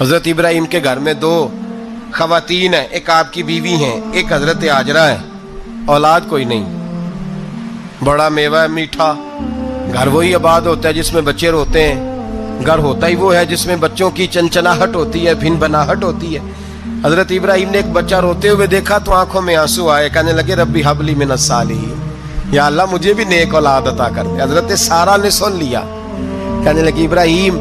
حضرت ابراہیم کے گھر میں دو خواتین ہیں، ایک آپ کی بیوی ہیں، ایک حضرت ہاجرہ ہے، اولاد کوئی نہیں، بڑا میوہ ہے میٹھا، گھر وہی آباد ہوتا ہے جس میں بچے روتے ہیں، گھر ہوتا ہی وہ ہے جس میں بچوں کی چنچناہٹ ہوتی ہے، بھن بناہٹ ہوتی ہے۔ حضرت ابراہیم نے ایک بچہ روتے ہوئے دیکھا تو آنکھوں میں آنسو آئے، کہنے لگے ربی حب لی من الصالحین، یا اللہ مجھے بھی نیک اولاد عطا کر دے۔ حضرت سارہ نے سن لیا، کہنے لگی ابراہیم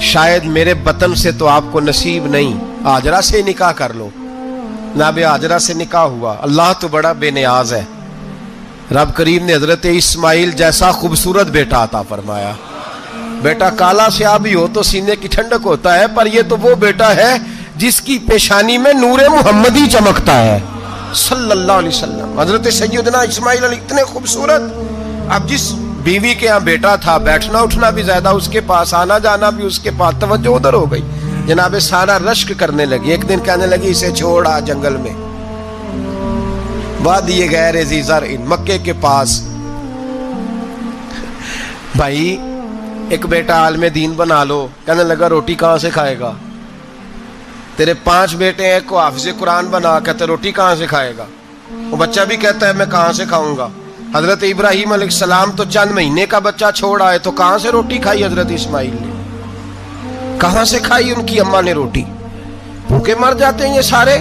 شاید میرے بطن سے تو آپ کو نصیب نہیں، ہاجرہ سے نکاح کر لو۔ جناب ہاجرہ سے نکاح ہوا۔ اللہ تو بڑا بے نیاز ہے، رب کریم نے حضرت اسماعیل جیسا خوبصورت بیٹا عطا فرمایا۔ بیٹا کالا سیاہ بھی ہو تو سینے کی ٹھنڈک ہوتا ہے، پر یہ تو وہ بیٹا ہے جس کی پیشانی میں نور محمدی چمکتا ہے صلی اللہ علیہ وسلم۔ حضرت سیدنا اسماعیل علیہ اتنے خوبصورت، اب جس بیوی کے ہاں بیٹا تھا بیٹھنا اٹھنا بھی زیادہ اس کے پاس، آنا جانا بھی اس کے پاس، توجہ ادھر ہو گئی۔ جناب سارہ رشک کرنے لگی، ایک دن کہنے لگی اسے چھوڑ آ جنگل میں، وادی غیر ذی زرع مکے کے پاس۔ بھائی ایک بیٹا عالم دین بنا لو، کہنے لگا روٹی کہاں سے کھائے گا؟ تیرے 5 بیٹے ہیں، کو حافظ قرآن بنا، کہتے روٹی کہاں سے کھائے گا؟ وہ بچہ بھی کہتا ہے میں کہاں سے کھاؤں گا؟ حضرت ابراہیم علیہ السلام تو چند مہینے کا بچہ چھوڑ آئے، تو کہاں سے روٹی کھائی حضرت اسماعیل نے؟ کہاں سے کھائی ان کی اماں نے روٹی؟ بھوکے مر جاتے ہیں یہ سارے۔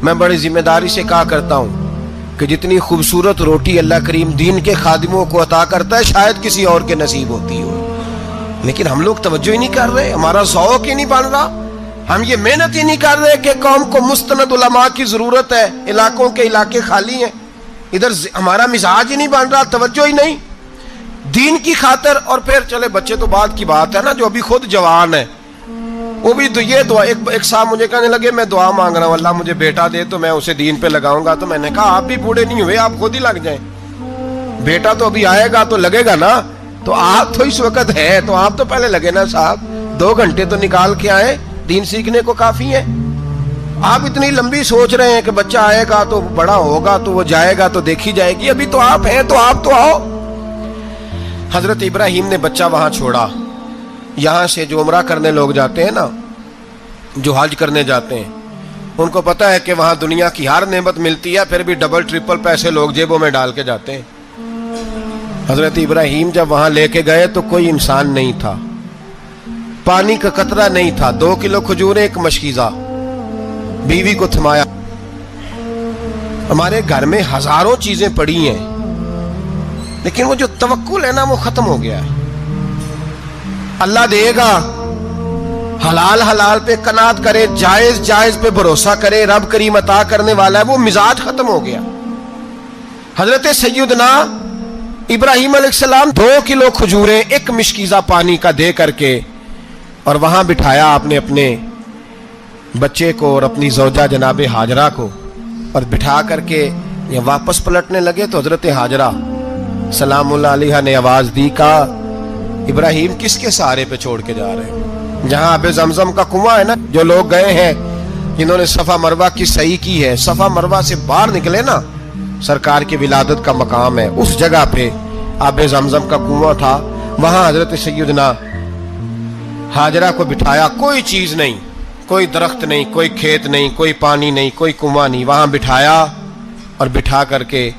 میں بڑی ذمہ داری سے کہا کرتا ہوں کہ جتنی خوبصورت روٹی اللہ کریم دین کے خادموں کو عطا کرتا ہے شاید کسی اور کے نصیب ہوتی ہو، لیکن ہم لوگ توجہ ہی نہیں کر رہے، ہمارا ذوق ہی نہیں بن رہا، ہم یہ محنت ہی نہیں کر رہے کہ قوم کو مستند علماء کی ضرورت ہے، علاقوں کے علاقے خالی ہیں، ادھر ہمارا مزاج ہی نہیں بن رہا، توجہ ہی نہیں دین کی خاطر۔ اور پھر چلے بچے تو بعد کی بات ہے نا، جو ابھی خود جوان ہے وہ بھی تو یہ دعا، ایک صاحب مجھے کہنے لگے میں دعا مانگ رہا ہوں اللہ مجھے بیٹا دے تو میں اسے دین پہ لگاؤں گا، تو میں نے کہا آپ بھی بوڑھے نہیں ہوئے، آپ خود ہی لگ جائیں، بیٹا تو ابھی آئے گا تو لگے گا نا، تو آپ تو اس وقت ہے تو آپ تو پہلے لگے نا صاحب، 2 گھنٹے تو نکال کے آئے، دین سیکھنے کو کافی ہے۔ آپ اتنی لمبی سوچ رہے ہیں کہ بچہ آئے گا تو بڑا ہوگا تو وہ جائے گا تو دیکھی جائے گی، ابھی تو آپ ہیں تو آپ تو آؤ۔ حضرت ابراہیم نے بچہ وہاں چھوڑا۔ یہاں سے جو عمرہ کرنے لوگ جاتے ہیں نا، جو حج کرنے جاتے ہیں، ان کو پتہ ہے کہ وہاں دنیا کی ہر نعمت ملتی ہے، پھر بھی ڈبل ٹرپل پیسے لوگ جیبوں میں ڈال کے جاتے ہیں۔ حضرت ابراہیم جب وہاں لے کے گئے تو کوئی انسان نہیں تھا، پانی کا قطرہ نہیں تھا، 2 کلو کھجوریں، ایک مشکیزہ، بیوی کو تھمایا۔ ہمارے گھر میں ہزاروں چیزیں پڑی ہیں، لیکن وہ جو توکل ہے نا وہ ختم ہو گیا ہے۔ اللہ دے گا، حلال حلال پہ قناعت کرے، جائز جائز پہ بھروسہ کرے، رب کریم عطا کرنے والا ہے، وہ مزاج ختم ہو گیا۔ حضرت سیدنا ابراہیم علیہ السلام 2 کلو کھجوریں، ایک مشکیزہ پانی کا دے کر کے، اور وہاں بٹھایا آپ نے اپنے بچے کو اور اپنی زوجہ جناب ہاجرہ کو، اور بٹھا کر کے یہ واپس پلٹنے لگے تو حضرت ہاجرہ سلام اللہ علیہ نے آواز دی، کہا ابراہیم کس کے سہارے پہ چھوڑ کے جا رہے ہیں؟ جہاں آب زمزم کا کنواں ہے نا، جو لوگ گئے ہیں جنہوں نے صفا مروہ کی صحیح کی ہے، صفا مروہ سے باہر نکلے نا، سرکار کی ولادت کا مقام ہے، اس جگہ پہ آب زمزم کا کنواں تھا، وہاں حضرت سیدنا ہاجرہ کو بٹھایا، کوئی چیز نہیں، کوئی درخت نہیں، کوئی کھیت نہیں، کوئی پانی نہیں، کوئی کنواں نہیں، وہاں بٹھایا اور بٹھا کر کے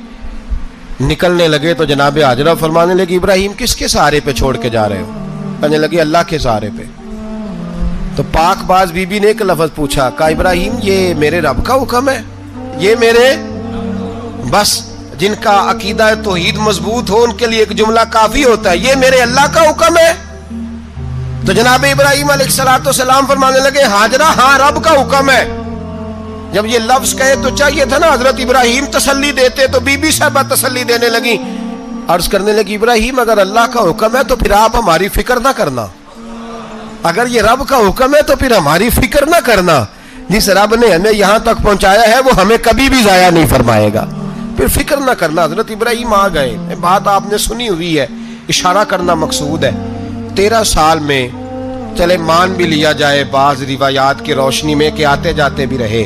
نکلنے لگے تو جناب ہاجرہ فرمانے لگی ابراہیم کس کے سہارے پہ چھوڑ کے جا رہے ہو؟ کہنے لگی اللہ کے سہارے پہ۔ تو پاک باز بی بی نے ایک لفظ پوچھا، کہا ابراہیم یہ میرے رب کا حکم ہے، یہ میرے، بس جن کا عقیدہ توحید مضبوط ہو ان کے لیے ایک جملہ کافی ہوتا ہے، یہ میرے اللہ کا حکم ہے۔ تو جناب ابراہیم علیہ السلام فرمانے لگے ہاجرہ ہاں رب کا حکم ہے۔ جب یہ لفظ کہے تو چاہیے تھا نا حضرت ابراہیم تسلی دیتے، تو بی بی صاحبہ تسلی دینے لگی، عرض کرنے لگی ابراہیم اگر اللہ کا حکم ہے تو پھر آپ ہماری فکر نہ کرنا، اگر یہ رب کا حکم ہے تو پھر ہماری فکر نہ کرنا، جس رب نے ہمیں یہاں تک پہنچایا ہے وہ ہمیں کبھی بھی ضائع نہیں فرمائے گا، پھر فکر نہ کرنا۔ حضرت ابراہیم آ گئے، بات آپ نے سنی ہوئی ہے، اشارہ کرنا مقصود ہے۔ 13 سال میں چلے مان بھی لیا جائے بعض روایات کی روشنی میں کہ آتے جاتے بھی رہے،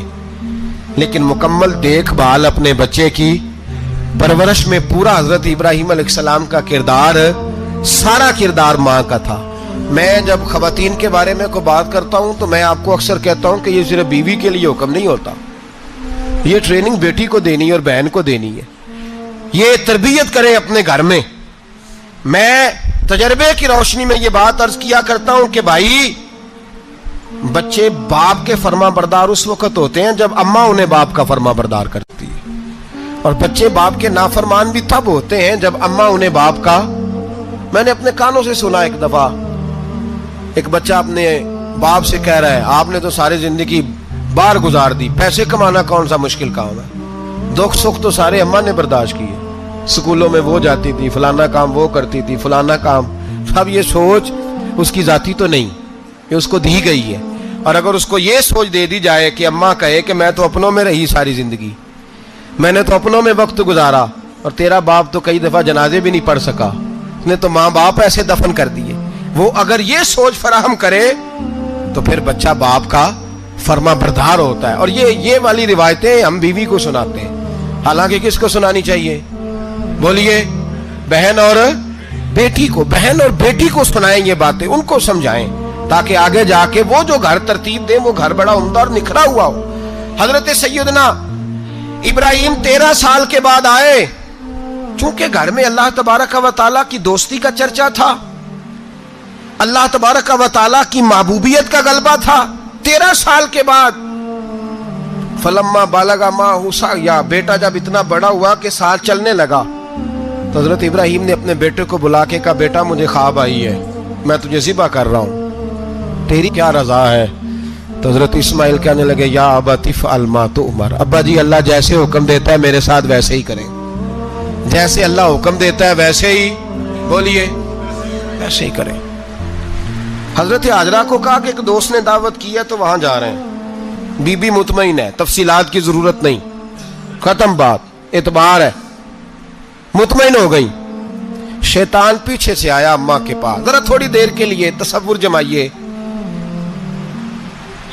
لیکن مکمل دیکھ بھال اپنے بچے کی پرورش میں پورا حضرت ابراہیم علیہ السلام کا کردار، سارا کردار ماں کا تھا۔ میں جب خواتین کے بارے میں کوئی بات کرتا ہوں تو میں آپ کو اکثر کہتا ہوں کہ یہ صرف بیوی کے لیے حکم نہیں ہوتا، یہ ٹریننگ بیٹی کو دینی ہے اور بہن کو دینی ہے، یہ تربیت کریں اپنے گھر میں۔ میں تجربے کی روشنی میں یہ بات عرض کیا کرتا ہوں کہ بھائی بچے باپ کے فرما بردار اس وقت ہوتے ہیں جب اماں انہیں باپ کا فرما بردار کرتی ہے، اور بچے باپ کے نافرمان بھی تب ہوتے ہیں جب اماں انہیں باپ کا۔ میں نے اپنے کانوں سے سنا ایک دفعہ ایک بچہ اپنے باپ سے کہہ رہا ہے آپ نے تو ساری زندگی باہر گزار دی، پیسے کمانا کون سا مشکل کام ہے، دکھ سکھ تو سارے اماں نے برداشت کیے، سکولوں میں وہ جاتی تھی، فلانا کام وہ کرتی تھی، فلانا کام۔ اب یہ سوچ اس کی ذاتی تو نہیں، یہ اس کو دی گئی ہے، اور اگر اس کو یہ سوچ دے دی جائے کہ اماں کہے کہ میں تو اپنوں میں رہی ساری زندگی، میں نے تو اپنوں میں وقت گزارا، اور تیرا باپ تو کئی دفعہ جنازے بھی نہیں پڑھ سکا، اس نے تو ماں باپ ایسے دفن کر دیے، وہ اگر یہ سوچ فراہم کرے تو پھر بچہ باپ کا فرما بردار ہوتا ہے۔ اور یہ والی روایتیں ہم بیوی کو سناتے ہیں، حالانکہ کس کو سنانی چاہیے؟ بولیے، بہن اور بیٹی کو۔ بہن اور بیٹی کو سنائیں یہ باتیں، ان کو سمجھائیں، تاکہ آگے جا کے وہ جو گھر ترتیب دیں وہ گھر بڑا عمدہ اور نکھرا ہوا ہو۔ حضرت سیدنا ابراہیم 13 سال کے بعد آئے، چونکہ گھر میں اللہ تبارک و تعالیٰ کی دوستی کا چرچا تھا، اللہ تبارک و تعالیٰ کی محبوبیت کا غلبہ تھا۔ 13 سال کے بعد فلما بالغ معہ سعیا، بیٹا جب اتنا بڑا ہوا کہ سال چلنے لگا تو حضرت ابراہیم نے اپنے بیٹے کو بلا کے کہا بیٹا مجھے خواب آئی ہے، میں تجھے ذبح کر رہا ہوں، تیری کیا رضا ہے؟ تو حضرت اسماعیل کہنے لگے یا ابت افعل ما تؤمر، ابا جی اللہ جیسے حکم دیتا ہے میرے ساتھ ویسے ہی کریں، جیسے اللہ حکم دیتا ہے ویسے ہی، بولیے، ویسے ہی کریں۔ حضرت حاجرہ کو کہا کہ ایک دوست نے دعوت کی ہے تو وہاں جا رہے ہیں، بی بی مطمئن ہے، تفصیلات کی ضرورت نہیں، ختم بات، اعتبار ہے، مطمئن ہو گئی۔ شیطان پیچھے سے آیا اماں کے پاس، ذرا تھوڑی دیر کے لیے تصور جمائیے،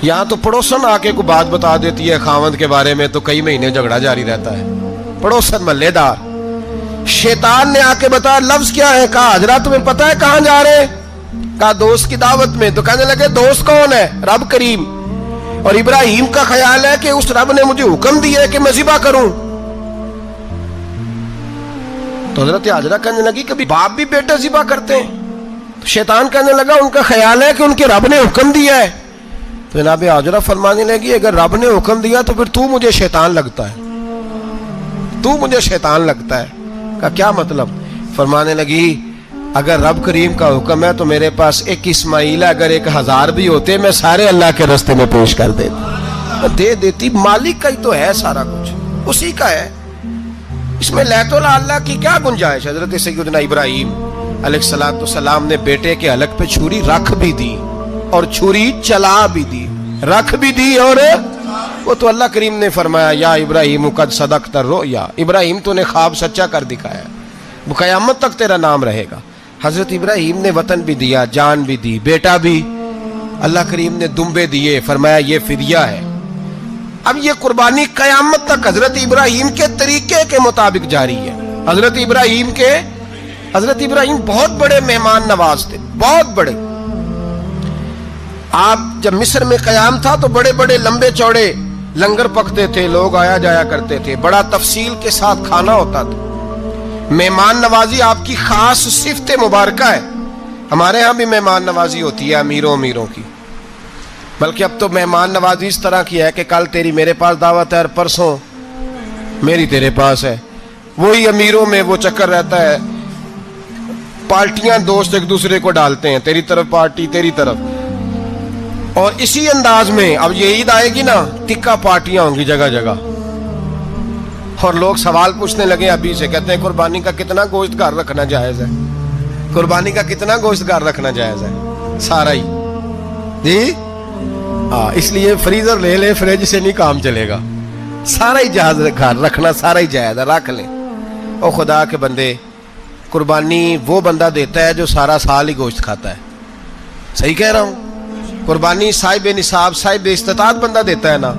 یہاں تو پڑوسن آ کے کوئی بات بتا دیتی ہے خاوند کے بارے میں تو کئی مہینے جھگڑا جاری رہتا ہے، پڑوسن محلے دار۔ شیطان نے آ کے بتایا لفظ کیا ہے؟ کہا حاجرہ تمہیں پتہ ہے کہاں جا رہے ہیں؟ کہا دوست کی دعوت میں۔ تو کہنے لگے دوست کون ہے؟ رب کریم، اور ابراہیم کا خیال ہے کہ اس رب نے مجھے حکم دیا ہے کہ میں ذبح کروں۔ تو حضرت حاجرہ کہنے لگی کبھی باپ بھی بیٹا ذبح کرتے ہیں؟ تو شیطان کہنے لگا ان کا خیال ہے کہ ان کے رب نے حکم دیا ہے۔ تو جناب حاجرہ فرمانے لگی اگر رب نے حکم دیا تو پھر تو مجھے شیطان لگتا ہے، تو مجھے شیطان لگتا ہے۔ کہا کیا مطلب؟ فرمانے لگی اگر رب کریم کا حکم ہے تو میرے پاس ایک اسماعیل ہے، اگر 1000 بھی ہوتے میں سارے اللہ کے راستے میں پیش کر دیتی، دے دیتی، مالک کا ہی تو ہے سارا کچھ، اسی کا ہے، اس میں لیت اللہ کی کیا گنجائش؟ حضرت سیدنا ابراہیم علیہ السلام نے بیٹے کے حلق پہ چھری رکھ بھی دی اور چھری چلا بھی دی، رکھ بھی دی، اور وہ تو اللہ کریم نے فرمایا یا ابراہیم قد صدقت الرؤیا، ابراہیم تو نے خواب سچا کر دکھایا، وہ قیامت تک تیرا نام رہے گا۔ حضرت ابراہیم نے وطن بھی دیا، جان بھی دی، بیٹا بھی، اللہ کریم نے دمبے دیے، فرمایا یہ فدیہ ہے۔ اب یہ قربانی قیامت تک حضرت ابراہیم کے طریقے کے مطابق جاری ہے۔ حضرت ابراہیم بہت بڑے مہمان نواز تھے، بہت بڑے۔ آپ جب مصر میں قیام تھا تو بڑے بڑے لمبے چوڑے لنگر پکتے تھے، لوگ آیا جایا کرتے تھے، بڑا تفصیل کے ساتھ کھانا ہوتا تھا۔ مہمان نوازی آپ کی خاص صفت مبارکہ ہے، ہمارے ہاں بھی مہمان نوازی ہوتی ہے امیروں کی، بلکہ اب تو مہمان نوازی اس طرح کی ہے کہ کل تیری میرے پاس دعوت ہے اور پرسوں میری تیرے پاس ہے، وہی امیروں میں وہ چکر رہتا ہے، پارٹیاں دوست ایک دوسرے کو ڈالتے ہیں، تیری طرف پارٹی تیری طرف، اور اسی انداز میں اب یہ عید آئے گی نا ٹکا پارٹیاں ہوں گی جگہ جگہ، اور لوگ سوال پوچھنے لگے ابھی سے، کہتے ہیں قربانی کا کتنا گوشت گھر رکھنا جائز ہے؟ قربانی کا کتنا گوشت گھر رکھنا جائز ہے؟ سارا ہی جی، اس لیے فریزر لے لے، فریج سے نہیں کام چلے گا، سارا ہی جہاز گھر رکھنا سارا ہی جائز ہے، رکھ لیں۔ او خدا کے بندے، قربانی وہ بندہ دیتا ہے جو سارا سال ہی گوشت کھاتا ہے، صحیح کہہ رہا ہوں؟ قربانی صاحب نصاب صاحب استطاعت بندہ دیتا ہے نا،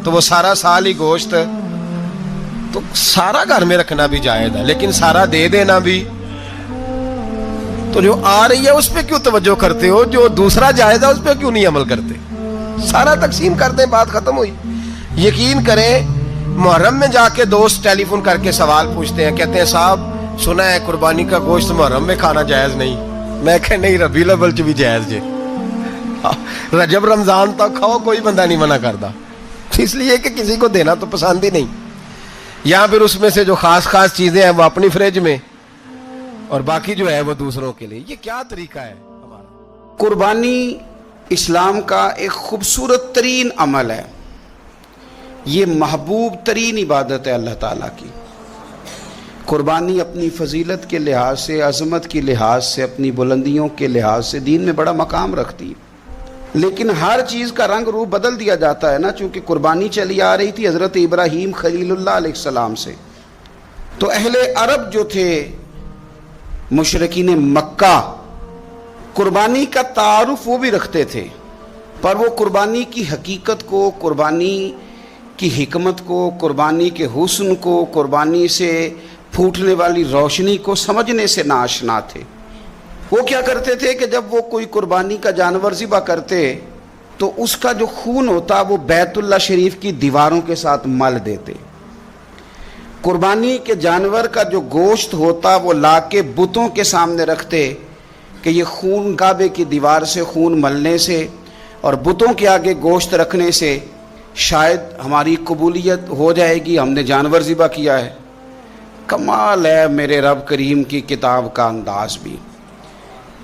تو وہ سارا سال ہی گوشت، تو سارا گھر میں رکھنا بھی جائز ہے، لیکن سارا دے دینا بھی تو جو آ رہی ہے اس پہ کیوں توجہ کرتے ہو؟ جو دوسرا جائز ہے اس پہ کیوں نہیں عمل کرتے؟ سارا تقسیم کر دیں، بات ختم ہوئی۔ یقین کریں محرم میں جا کے دوست ٹیلی فون کر کے سوال پوچھتے ہیں، کہتے ہیں صاحب سنا ہے قربانی کا گوشت محرم میں کھانا جائز نہیں۔ میں کہ نہیں، ربیع الاول چ بھی جائز جے، رجب رمضان تک کھاؤ، کوئی بندہ نہیں منع کرتا، اس لیے کہ کسی کو دینا تو پسند ہی نہیں، یا پھر اس میں سے جو خاص خاص چیزیں ہیں وہ اپنی فریج میں اور باقی جو ہے وہ دوسروں کے لیے۔ یہ کیا طریقہ ہے ہمارا؟ قربانی اسلام کا ایک خوبصورت ترین عمل ہے، یہ محبوب ترین عبادت ہے اللہ تعالیٰ کی۔ قربانی اپنی فضیلت کے لحاظ سے، عظمت کے لحاظ سے، اپنی بلندیوں کے لحاظ سے دین میں بڑا مقام رکھتی ہے، لیکن ہر چیز کا رنگ روپ بدل دیا جاتا ہے نا، چونکہ قربانی چلی آ رہی تھی حضرت ابراہیم خلیل اللہ علیہ السلام سے، تو اہل عرب جو تھے مشرکین مکہ قربانی کا تعارف وہ بھی رکھتے تھے، پر وہ قربانی کی حقیقت کو، قربانی کی حکمت کو، قربانی کے حسن کو، قربانی سے پھوٹنے والی روشنی کو سمجھنے سے ناآشنا تھے۔ وہ کیا کرتے تھے کہ جب وہ کوئی قربانی کا جانور ذبح کرتے تو اس کا جو خون ہوتا وہ بیت اللہ شریف کی دیواروں کے ساتھ مل دیتے۔ قربانی کے جانور کا جو گوشت ہوتا وہ لا کے بتوں کے سامنے رکھتے کہ یہ خون کعبے کی دیوار سے خون ملنے سے اور بتوں کے آگے گوشت رکھنے سے شاید ہماری قبولیت ہو جائے گی، ہم نے جانور ذبح کیا ہے۔ کمال ہے میرے رب کریم کی کتاب کا انداز بھی۔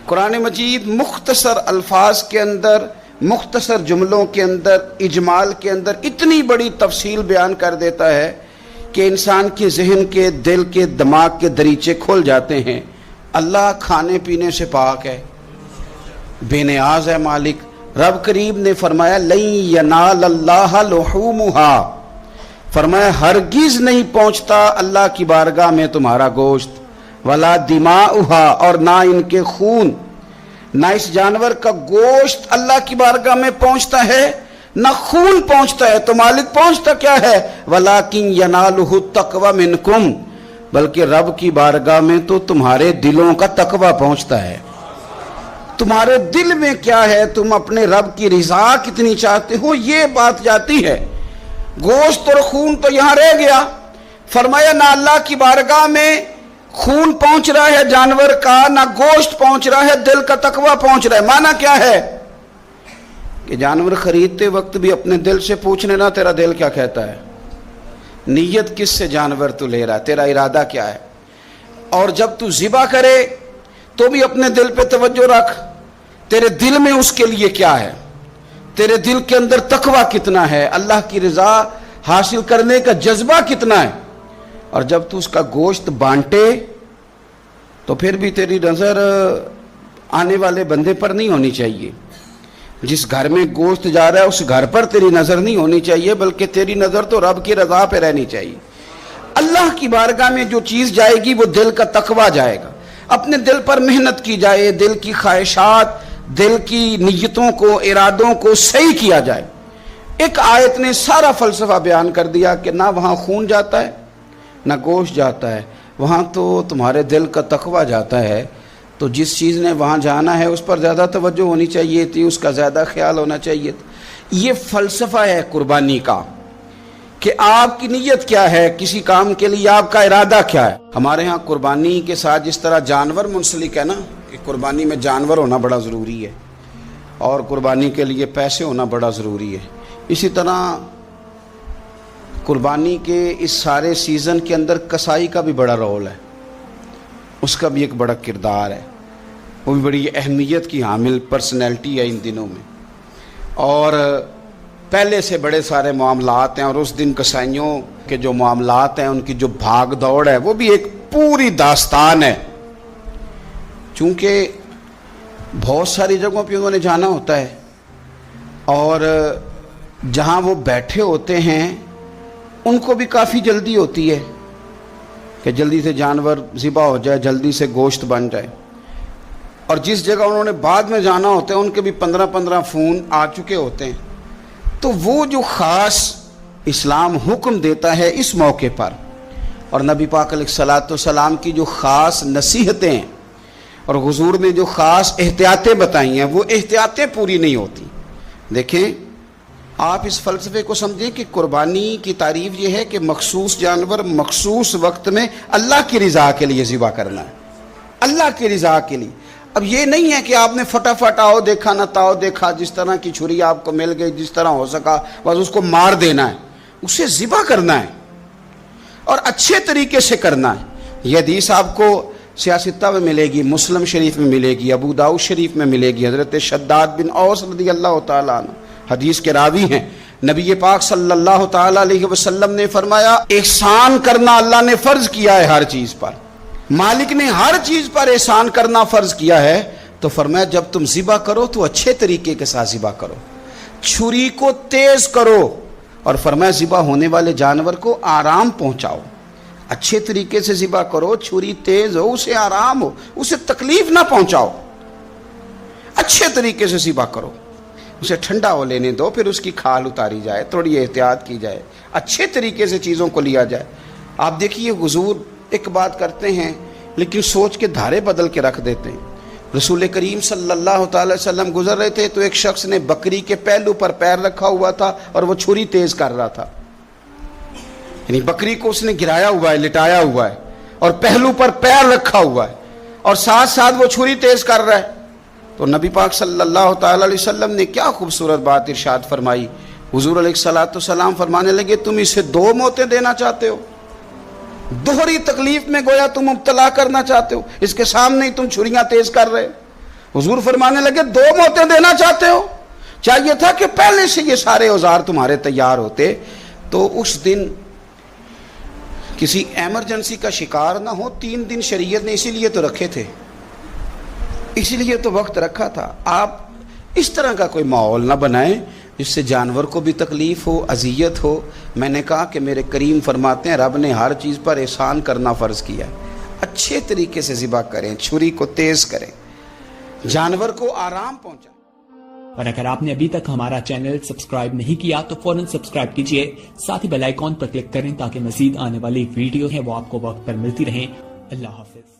قرآن مجید مختصر الفاظ کے اندر، مختصر جملوں کے اندر، اجمال کے اندر اتنی بڑی تفصیل بیان کر دیتا ہے کہ انسان کے ذہن کے، دل کے، دماغ کے دریچے کھل جاتے ہیں۔ اللہ کھانے پینے سے پاک ہے، بے نیاز ہے مالک۔ رب کریم نے فرمایا لَن يَنَالَ اللَّهَ لُحُومُهَا، فرمایا ہرگز نہیں پہنچتا اللہ کی بارگاہ میں تمہارا گوشت، وَلَا دِمَاؤُهَا، اور نہ ان کے خون، نہ اس جانور کا گوشت اللہ کی بارگاہ میں پہنچتا ہے، نہ خون پہنچتا ہے، تو مالک پہنچتا کیا ہے؟ وَلَكِنْ يَنَالُهُ التَّقْوَى مِنْكُمْ، بلکہ رب کی بارگاہ میں تو تمہارے دلوں کا تقویٰ پہنچتا ہے۔ تمہارے دل میں کیا ہے، تم اپنے رب کی رضا کتنی چاہتے ہو، یہ بات جاتی ہے۔ گوشت اور خون تو یہاں رہ گیا، فرمایا نہ اللہ کی بارگاہ میں خون پہنچ رہا ہے جانور کا، نہ گوشت پہنچ رہا ہے، دل کا تقویٰ پہنچ رہا ہے۔ معنی کیا ہے کہ جانور خریدتے وقت بھی اپنے دل سے پوچھنے نا تیرا دل کیا کہتا ہے، نیت کس سے جانور تو لے رہا ہے، تیرا ارادہ کیا ہے، اور جب تو ذبح کرے تو بھی اپنے دل پہ توجہ رکھ، تیرے دل میں اس کے لیے کیا ہے، تیرے دل کے اندر تقویٰ کتنا ہے، اللہ کی رضا حاصل کرنے کا جذبہ کتنا ہے۔ اور جب تو اس کا گوشت بانٹے تو پھر بھی تیری نظر آنے والے بندے پر نہیں ہونی چاہیے، جس گھر میں گوشت جا رہا ہے اس گھر پر تیری نظر نہیں ہونی چاہیے، بلکہ تیری نظر تو رب کی رضا پہ رہنی چاہیے۔ اللہ کی بارگاہ میں جو چیز جائے گی وہ دل کا تقویٰ جائے گا، اپنے دل پر محنت کی جائے، دل کی خواہشات، دل کی نیتوں کو، ارادوں کو صحیح کیا جائے۔ ایک آیت نے سارا فلسفہ بیان کر دیا کہ نہ وہاں خون جاتا ہے نہ گوشت جاتا ہے، وہاں تو تمہارے دل کا تقویٰ جاتا ہے، تو جس چیز نے وہاں جانا ہے اس پر زیادہ توجہ ہونی چاہیے تھی، اس کا زیادہ خیال ہونا چاہیے تھا۔ یہ فلسفہ ہے قربانی کا کہ آپ کی نیت کیا ہے، کسی کام کے لیے آپ کا ارادہ کیا ہے۔ ہمارے ہاں قربانی کے ساتھ جس طرح جانور منسلک ہے نا، کہ قربانی میں جانور ہونا بڑا ضروری ہے اور قربانی کے لیے پیسے ہونا بڑا ضروری ہے، اسی طرح قربانی کے اس سارے سیزن کے اندر کسائی کا بھی بڑا رول ہے، اس کا بھی ایک بڑا کردار ہے، وہ بھی بڑی اہمیت کی حامل پرسنالٹی ہے ان دنوں میں، اور پہلے سے بڑے سارے معاملات ہیں، اور اس دن کسائیوں کے جو معاملات ہیں ان کی جو بھاگ دوڑ ہے وہ بھی ایک پوری داستان ہے، چونکہ بہت ساری جگہوں پہ انہوں نے جانا ہوتا ہے، اور جہاں وہ بیٹھے ہوتے ہیں ان کو بھی کافی جلدی ہوتی ہے کہ جلدی سے جانور ذبح ہو جائے، جلدی سے گوشت بن جائے، اور جس جگہ انہوں نے بعد میں جانا ہوتا ہے ان کے بھی 15 فون آ چکے ہوتے ہیں، تو وہ جو خاص اسلام حکم دیتا ہے اس موقع پر، اور نبی پاک علیہ الصلوۃ والسلام کی جو خاص نصیحتیں اور حضور نے جو خاص احتیاطیں بتائی ہیں وہ احتیاطیں پوری نہیں ہوتی. دیکھیں آپ اس فلسفے کو سمجھیں کہ قربانی کی تعریف یہ ہے کہ مخصوص جانور مخصوص وقت میں اللہ کی رضا کے لیے ذبح کرنا ہے, اللہ کی رضا کے لیے. اب یہ نہیں ہے کہ آپ نے فٹافٹ آؤ دیکھا نہ تاؤ دیکھا, جس طرح کی چھری آپ کو مل گئی جس طرح ہو سکا بس اس کو مار دینا ہے. اسے ذبح کرنا ہے اور اچھے طریقے سے کرنا ہے. یہ حدیث آپ کو سیاستہ میں ملے گی, مسلم شریف میں ملے گی, ابو داؤد شریف میں ملے گی. حضرت شداد بن اوس رضی اللہ تعالیٰ عنہ حدیث کے راوی ہیں. نبی پاک صلی اللہ تعالیٰ علیہ وسلم نے فرمایا احسان کرنا اللہ نے فرض کیا ہے ہر چیز پر. مالک نے ہر چیز پر احسان کرنا فرض کیا ہے. تو فرمایا جب تم ذبح کرو تو اچھے طریقے کے ساتھ ذبح کرو, چھری کو تیز کرو, اور فرمایا ذبح ہونے والے جانور کو آرام پہنچاؤ. اچھے طریقے سے ذبح کرو, چھری تیز ہو, اسے آرام ہو, اسے تکلیف نہ پہنچاؤ. اچھے طریقے سے ذبح کرو, اسے ٹھنڈا ہو لینے دو, پھر اس کی کھال اتاری جائے, تھوڑی احتیاط کی جائے, اچھے طریقے سے چیزوں کو لیا جائے. آپ دیکھیے حضور ایک بات کرتے ہیں لیکن سوچ کے دھارے بدل کے رکھ دیتے ہیں. رسول کریم صلی اللہ تعالی وسلم گزر رہے تھے تو ایک شخص نے بکری کے پہلو پر پیر رکھا ہوا تھا اور وہ چھری تیز کر رہا تھا. یعنی بکری کو اس نے گرایا ہوا ہے, لٹایا ہوا ہے, اور پہلو پر پیر رکھا ہوا ہے, اور ساتھ ساتھ وہ چھری تیز کر رہا ہے. تو نبی پاک صلی اللہ تعالی علیہ وسلم نے کیا خوبصورت بات ارشاد فرمائی. حضور علیہ الصلوۃ والسلام فرمانے لگے تم اسے 2 موتیں دینا چاہتے ہو, دوہری تکلیف میں گویا تم مبتلا کرنا چاہتے ہو, اس کے سامنے ہی تم چھریاں تیز کر رہے. حضور فرمانے لگے 2 موتیں دینا چاہتے ہو, چاہیے تھا کہ پہلے سے یہ سارے اوزار تمہارے تیار ہوتے تو اس دن کسی ایمرجنسی کا شکار نہ ہو. 3 دن شریعت نے اسی لیے تو رکھے تھے, اسی لیے تو وقت رکھا تھا. آپ اس طرح کا کوئی ماحول نہ بنائیں جس سے جانور کو بھی تکلیف ہو, اذیت ہو. میں نے کہا کہ میرے کریم فرماتے ہیں رب نے ہر چیز پر احسان کرنا فرض کیا ہے. اچھے طریقے سے ذبح کریں, چھری کو تیز کریں, جانور کو آرام پہنچائیں. اور اگر آپ نے ابھی تک ہمارا چینل سبسکرائب نہیں کیا تو فوراً سبسکرائب کیجئے, ساتھ ہی بیل آئیکن پر کلک کریں تاکہ مزید آنے والی ویڈیو ہیں وہ آپ کو وقت پر ملتی رہیں. اللہ حافظ.